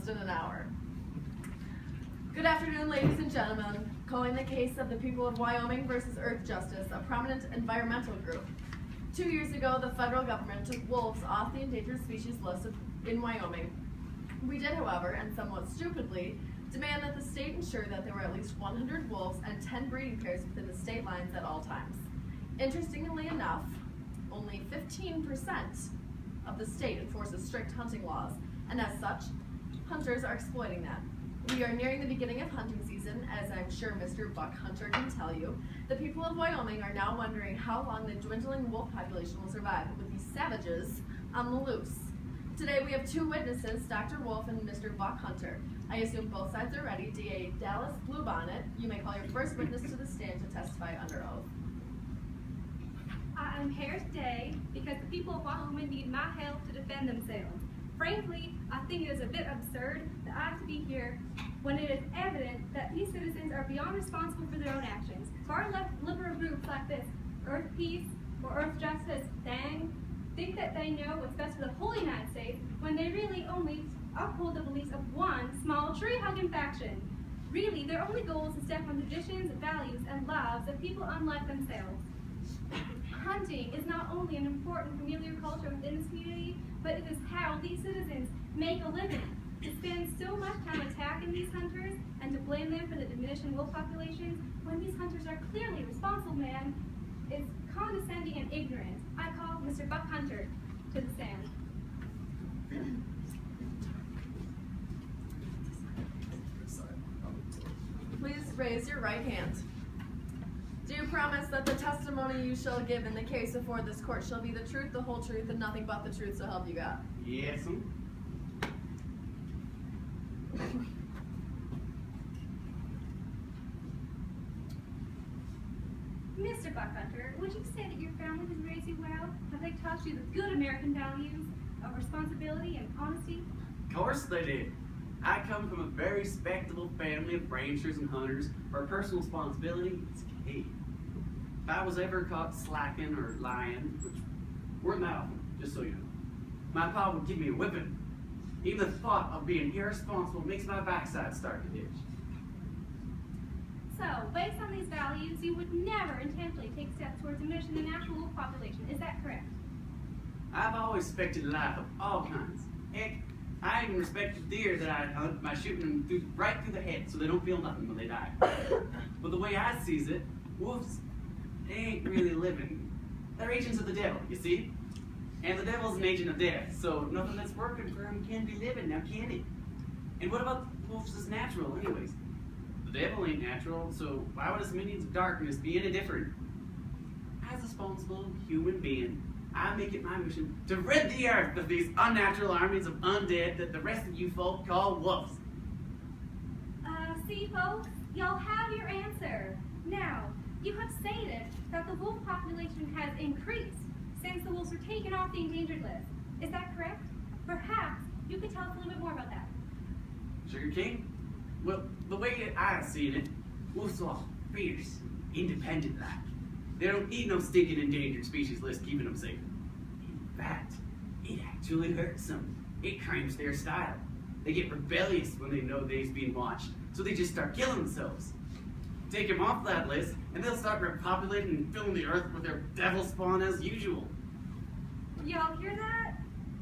just in an hour. Good afternoon, ladies and gentlemen. Calling the case of the people of Wyoming versus Earth Justice, a prominent environmental group. 2 years ago, the federal government took wolves off the endangered species list in Wyoming. We did, however, and somewhat stupidly, demand that the state ensure that there were at least 100 wolves and 10 breeding pairs within the state lines at all times. Interestingly enough, only 15% of the state enforces strict hunting laws, and as such, hunters are exploiting that. We are nearing the beginning of hunting season, as I'm sure Mr. Buck Hunter can tell you. The people of Wyoming are now wondering how long the dwindling wolf population will survive with these savages on the loose. Today we have two witnesses, Dr. Wolf and Mr. Buck Hunter. I assume both sides are ready. DA Dallas Bluebonnet, you may call your first witness to the stand to testify under oath. I'm here today because the people of Wyoming need my help to defend themselves. Frankly, I think it is a bit absurd that I have to be here when it is evident that these citizens are beyond responsible for their own actions. Far-left liberal groups like this, Earth Peace or Earth Justice, think that they know what's best for the whole United States when they really only uphold the beliefs of one small tree-hugging faction. Really, their only goal is to step on traditions, values, and lives of people unlike themselves. Hunting is not only an important familiar culture within this community, but it is how these citizens make a living. To spend so much time attacking these hunters and to blame them for the diminishing wolf populations when these hunters are clearly responsible men is condescending and ignorant. I call Mr. Buck Hunter to the stand. Please raise your right hand. Do you promise that the testimony you shall give in the case before this court shall be the truth, the whole truth, and nothing but the truth, so help you God? Yes, ma'am. Mr. Buck Hunter, would you say that your family has raised you well? Have they taught you the good American values of responsibility and honesty? Of course they did. I come from a very respectable family of ranchers and hunters where personal responsibility is key. If I was ever caught slacking or lying, which weren't that often, just so you know, my pa would give me a whipping. Even the thought of being irresponsible makes my backside start to itch. So, based on these values, you would never intentionally take steps towards diminishing the natural wolf population. Is that correct? I've always respected life of all kinds. Heck, I even respect the deer that I hunt by shooting them right through the head so they don't feel nothing when they die. But the way I sees it, wolves, they ain't really living. They're agents of the devil, you see? And the devil's an agent of death, so nothing that's working for him can be living, now can it? And what about wolves as natural anyways? The devil ain't natural, so why would us minions of darkness be any different? As a responsible human being, I make it my mission to rid the earth of these unnatural armies of undead that the rest of you folk call wolves. See folks, y'all have your answer. Now, you have stated that the wolf population has increased since the wolves were taken off the endangered list. Is that correct? Perhaps you could tell us a little bit more about that. Sugar King? Well, the way I seen it, wolves are fierce, independent-like. They don't need no stinking endangered species list keeping them safe. In fact, it actually hurts them. It cramps their style. They get rebellious when they know they've been watched, so they just start killing themselves. Take them off that list, and they'll start repopulating and filling the earth with their devil spawn as usual. Y'all hear that?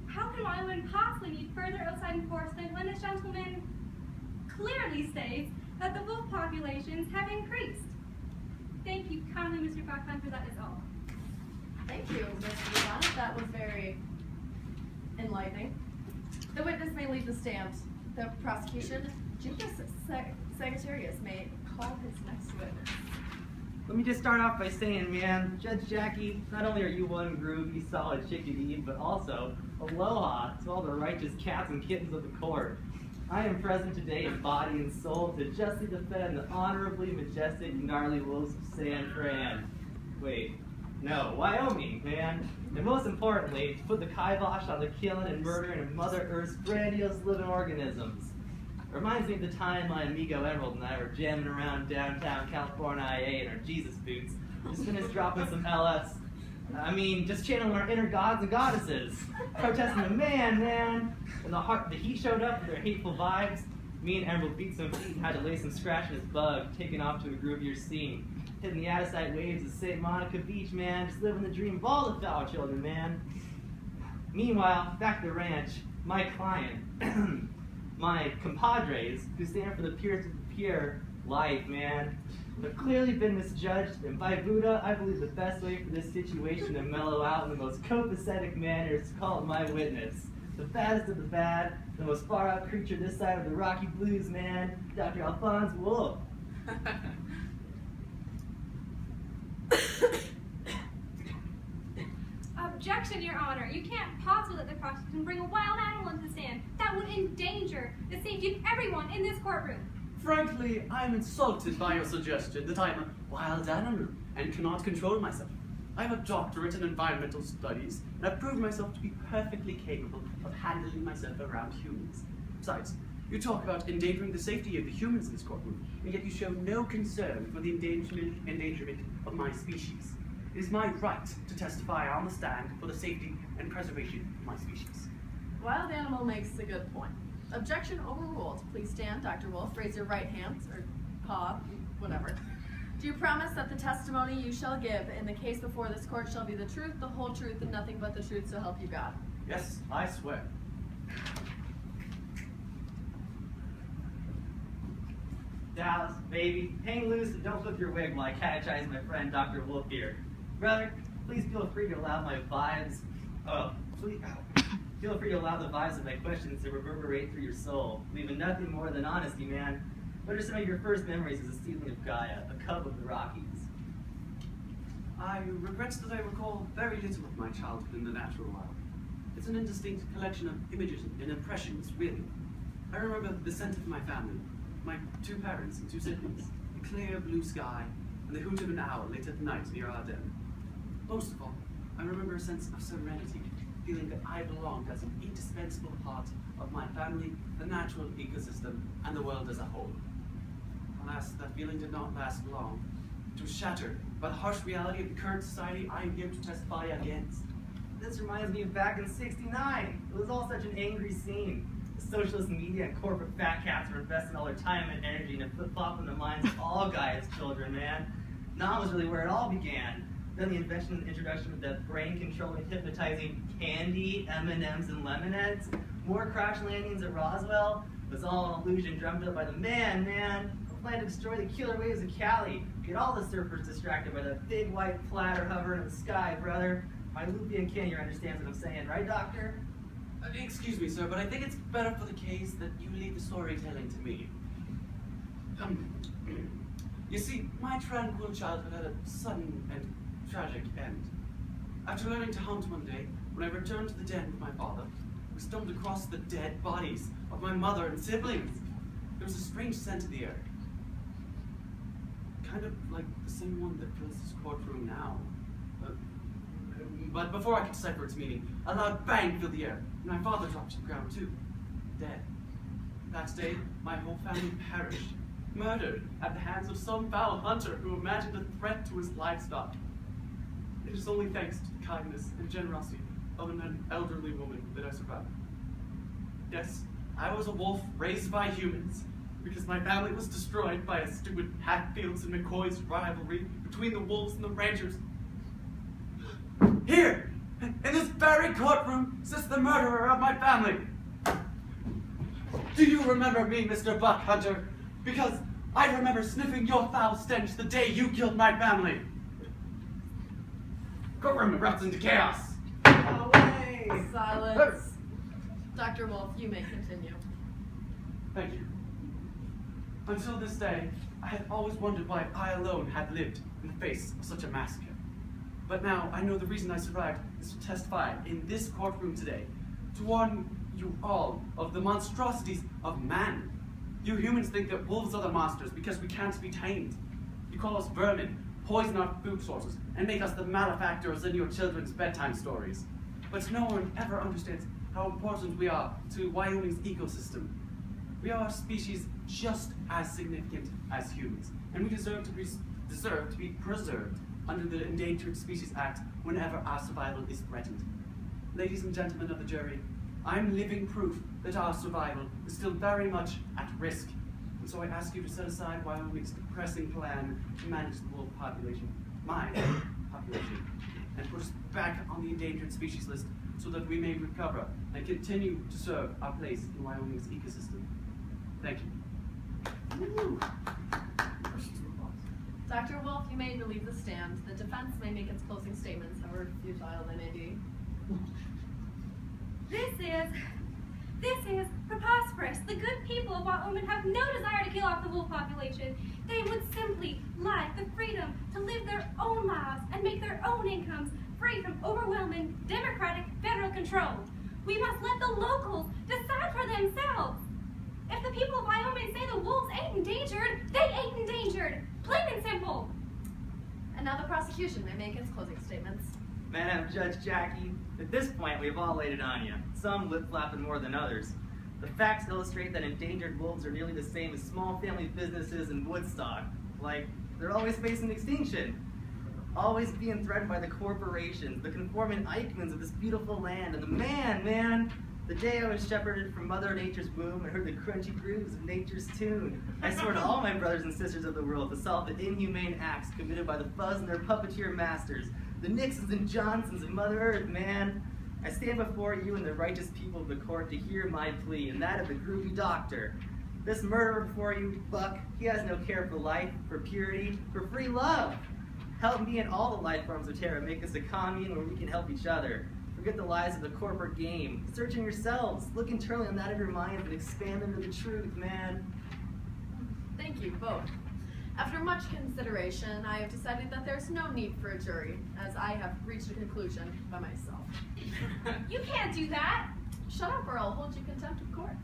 How can Wyoming possibly need further outside enforcement when this gentleman clearly states that the wolf populations have increased? Thank you kindly, Mr. Buck Hunter, that is all. Thank you, Mr. Bluebonnet. That was very enlightening. The witness may leave the stand. The prosecution, Judas Sagittarius, may call his next witness. Let me just start off by saying, man, Judge Jackie, not only are you one groovy, solid chickadee, but also aloha to all the righteous cats and kittens of the court. I am present today in body and soul to justly defend the honorably majestic, gnarly wolves of San Fran. Wait, no, Wyoming, man. And most importantly, to put the kibosh on the killing and murdering of Mother Earth's grandiose living organisms. It reminds me of the time my amigo Emerald and I were jamming around downtown California IA in our Jesus boots. Just finished dropping some LS. I mean, just channeling our inner gods and goddesses. Protesting the man. And the heat showed up with their hateful vibes. Me and Emerald beat some feet and had to lay some scratch in his bug, taking off to a groovier scene. Hitting the Addisite waves of St. Monica Beach, man. Just living the dream of all the foul children, man. Meanwhile, back at the ranch, my client, my compadres, who stand for the purest of the pure life, man, have clearly been misjudged, and by Buddha, I believe the best way for this situation to mellow out in the most copacetic manner is to call it my witness. The baddest of the bad, the most far-out creature this side of the Rocky Blues, man, Dr. Alphonse Wolf. Objection, Your Honor. You can't possibly let the prosecution bring a wild animal into the stand. That would endanger the safety of everyone in this courtroom. Frankly, I'm insulted by your suggestion that I'm a wild animal and cannot control myself. I have a doctorate in environmental studies, and I've proved myself to be perfectly capable of handling myself around humans. Besides, you talk about endangering the safety of the humans in this courtroom, and yet you show no concern for the endangerment of my species. It is my right to testify on the stand for the safety and preservation of my species. Wild animal makes a good point. Objection overruled. Please stand, Dr. Wolf. Raise your right hand, or paw, whatever. Do you promise that the testimony you shall give in the case before this court shall be the truth, the whole truth, and nothing but the truth, so help you God? Yes, I swear. Dallas, baby, hang loose and don't flip your wig while I catechize my friend Dr. Wolf here. Brother, please feel free to allow my vibes, feel free to allow the vibes of my questions to reverberate through your soul, leaving nothing more than honesty, man. What are some of your first memories as a seedling of Gaia, a cub of the Rockies? I regret that I recall very little of my childhood in the natural world. It's an indistinct collection of images and impressions, really. I remember the scent of my family, my 2 parents and 2 siblings, the clear blue sky, and the hoot of an owl late at night near our den. Most of all, I remember a sense of serenity, feeling that I belonged as an indispensable part of my family, the natural ecosystem, and the world as a whole. Alas, that feeling did not last long. It was shattered by the harsh reality of the current society I am here to testify against. This reminds me of back in '69. It was all such an angry scene. The socialist media and corporate fat cats were investing all their time and energy into flip-flopping the minds of all Gaia's children, man. Nam was really where it all began. Then the invention and introduction of the brain-controlling, hypnotizing candy, M&Ms, and lemonades. More crash landings at Roswell. It was all an illusion drummed up by the man. A plan to destroy the killer waves of Cali. Get all the surfers distracted by the big white platter hovering in the sky, brother. My Lupian kin here understands what I'm saying, right, Doctor? Excuse me, sir, but I think it's better for the case that you leave the storytelling to me. You see, my tranquil childhood had a sudden and tragic end. After learning to hunt one day, when I returned to the den with my father, we stumbled across the dead bodies of my mother and siblings. There was a strange scent in the air. Kind of like the same one that fills this courtroom now. But before I could decipher its meaning, a loud bang filled the air, and my father dropped to the ground too, dead. That day, my whole family perished, murdered at the hands of some foul hunter who imagined a threat to his livestock. It is only thanks to the kindness and generosity of an elderly woman that I survived. Yes, I was a wolf raised by humans, because my family was destroyed by a stupid Hatfields and McCoy's rivalry between the wolves and the ranchers. Here, in this very courtroom, sits the murderer of my family. Do you remember me, Mr. Buck Hunter? Because I remember sniffing your foul stench the day you killed my family. Courtroom erupts into chaos. Away! Silence. Dr. Wolf, you may continue. Thank you. Until this day, I had always wondered why I alone had lived in the face of such a massacre. But now I know the reason I survived is to testify in this courtroom today, to warn you all of the monstrosities of man. You humans think that wolves are the monsters because we can't be tamed. You call us vermin, poison our food sources, and make us the malefactors in your children's bedtime stories. But no one ever understands how important we are to Wyoming's ecosystem. We are a species just as significant as humans, and we deserve to be preserved under the Endangered Species Act whenever our survival is threatened. Ladies and gentlemen of the jury, I'm living proof that our survival is still very much at risk. And so I ask you to set aside Wyoming's depressing plan to manage the wolf population, my population, and put us back on the endangered species list so that we may recover and continue to serve our place in Wyoming's ecosystem. Thank you. Woo. Dr. Wolf, you may relieve the stand. The defense may make its closing statements, however futile they may be. This is preposterous. The good people of Wyoming have no desire to kill off the wolf population. They would simply like the freedom to live their own lives and make their own incomes free from overwhelming democratic federal control. We must let the locals decide for themselves. If the people of Wyoming say the wolves ain't endangered, they ain't endangered. Plain and simple. And now the prosecution may make its closing statements. Madam Judge Jackie, at this point we've all laid it on you, some lip-flapping more than others. The facts illustrate that endangered wolves are nearly the same as small family businesses in Woodstock. Like, they're always facing extinction, always being threatened by the corporations, the conforming Eichmanns of this beautiful land. And the man, the day I was shepherded from Mother Nature's womb and heard the crunchy grooves of nature's tune, I swore to all my brothers and sisters of the world to solve the inhumane acts committed by the fuzz and their puppeteer masters, the Nixons and Johnsons of Mother Earth, man. I stand before you and the righteous people of the court to hear my plea, and that of the groovy doctor. This murderer before you, Buck, he has no care for life, for purity, for free love. Help me and all the life forms of terror make this a commune where we can help each other. Forget the lies of the corporate game. Search in yourselves. Look internally on that of your minds and expand them to the truth, man. Thank you both. After much consideration, I have decided that there's no need for a jury, as I have reached a conclusion by myself. You can't do that. Shut up or I'll hold you contempt of court.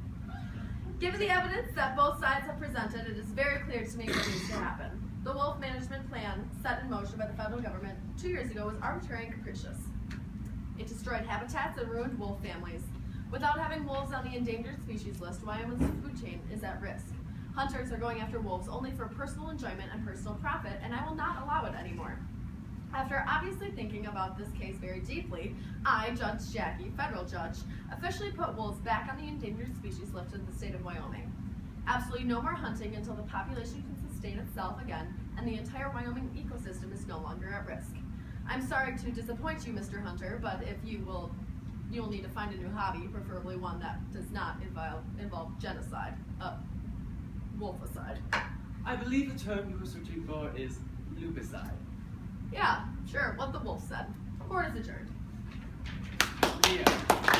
Given the evidence that both sides have presented, it is very clear to me what needs to happen. The wolf management plan set in motion by the federal government 2 years ago was arbitrary and capricious. It destroyed habitats and ruined wolf families. Without having wolves on the endangered species list, Wyoming's food chain is at risk. Hunters are going after wolves only for personal enjoyment and personal profit, and I will not allow it anymore. After obviously thinking about this case very deeply, I, Judge Jackie, federal judge, officially put wolves back on the endangered species list in the state of Wyoming. Absolutely no more hunting until the population can sustain itself again, and the entire Wyoming ecosystem is no longer at risk. I'm sorry to disappoint you, Mr. Hunter, but if you'll need to find a new hobby, preferably one that does not involve genocide. Wolficide. I believe the term you were searching for is Lupicide. Yeah, sure, what the wolf said. Court is adjourned. Yeah.